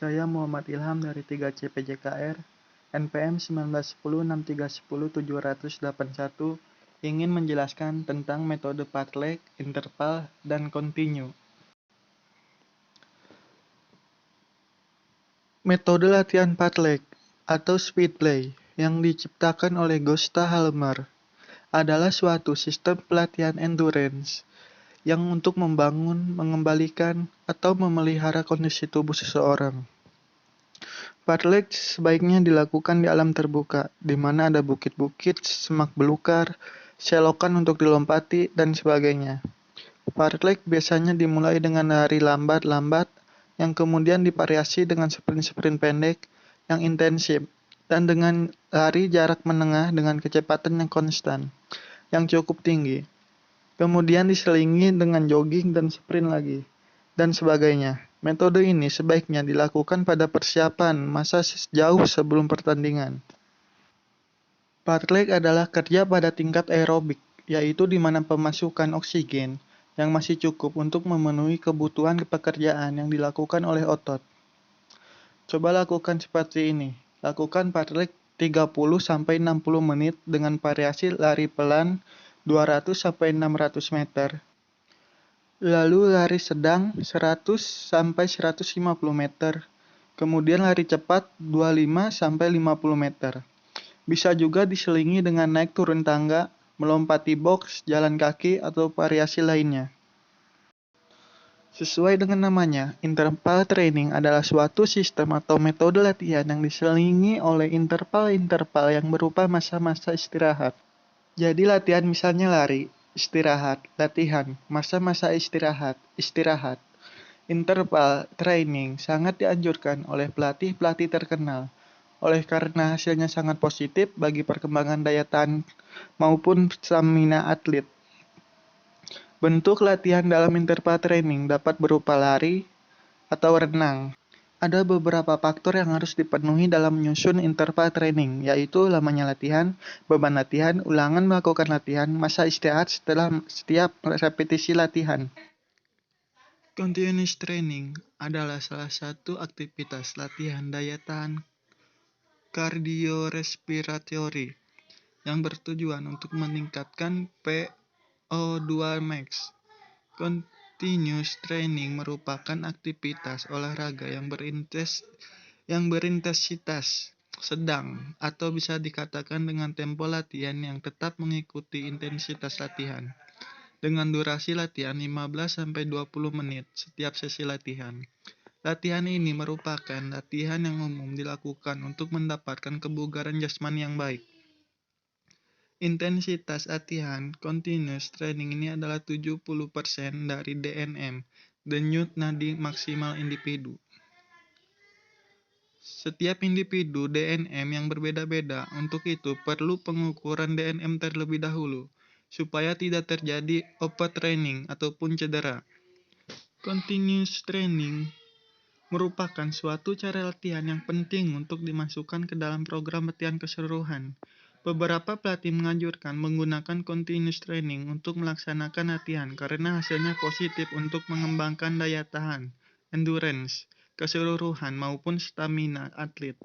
Saya Muhammad Ilham dari 3C PJKR, NPM 19106310-781, ingin menjelaskan tentang metode Partleg, interval, dan continue. Metode latihan Partleg atau speed play yang diciptakan oleh Gösta Hallmer adalah suatu sistem pelatihan endurance yang untuk membangun, mengembalikan, atau memelihara kondisi tubuh seseorang. Partleg sebaiknya dilakukan di alam terbuka, di mana ada bukit-bukit, semak belukar, selokan untuk dilompati, dan sebagainya. Partleg biasanya dimulai dengan lari lambat-lambat, yang kemudian divariasi dengan sprint-sprint pendek yang intensif, dan dengan lari jarak menengah dengan kecepatan yang konstan, yang cukup tinggi. Kemudian diselingi dengan jogging dan sprint lagi, dan sebagainya. Metode ini sebaiknya dilakukan pada persiapan masa jauh sebelum pertandingan. Partleg adalah kerja pada tingkat aerobik, yaitu di mana pemasukan oksigen yang masih cukup untuk memenuhi kebutuhan pekerjaan yang dilakukan oleh otot. Coba lakukan seperti ini. Lakukan partleg 30-60 menit dengan variasi lari pelan 200-600 meter. Lalu lari sedang 100-150 meter. Kemudian lari cepat 25-50 meter. Bisa juga diselingi dengan naik turun tangga, melompati box, jalan kaki, atau variasi lainnya. Sesuai dengan namanya, interval training adalah suatu sistem atau metode latihan yang diselingi oleh interval-interval yang berupa masa-masa istirahat. Jadi latihan misalnya lari, istirahat, latihan, masa-masa istirahat, istirahat. Interval training sangat dianjurkan oleh pelatih-pelatih terkenal, oleh karena hasilnya sangat positif bagi perkembangan daya tahan maupun stamina atlet. Bentuk latihan dalam interval training dapat berupa lari atau renang. Ada beberapa faktor yang harus dipenuhi dalam menyusun interval training, yaitu lamanya latihan, beban latihan, ulangan melakukan latihan, masa istirahat setelah setiap repetisi latihan. Continuous training adalah salah satu aktivitas latihan daya tahan kardiorespiratory yang bertujuan untuk meningkatkan VO2 max. Continuous training merupakan aktivitas olahraga yang berintensitas sedang atau bisa dikatakan dengan tempo latihan yang tetap mengikuti intensitas latihan dengan durasi latihan 15-20 menit setiap sesi latihan. Latihan ini merupakan latihan yang umum dilakukan untuk mendapatkan kebugaran jasmani yang baik. Intensitas latihan continuous training ini adalah 70% dari DNM, denyut nadi maksimal individu. Setiap individu DNM yang berbeda-beda, untuk itu perlu pengukuran DNM terlebih dahulu, supaya tidak terjadi overtraining ataupun cedera. Continuous training merupakan suatu cara latihan yang penting untuk dimasukkan ke dalam program latihan keseluruhan. Beberapa pelatih menganjurkan menggunakan continuous training untuk melaksanakan latihan karena hasilnya positif untuk mengembangkan daya tahan, endurance, keseluruhan maupun stamina atlet.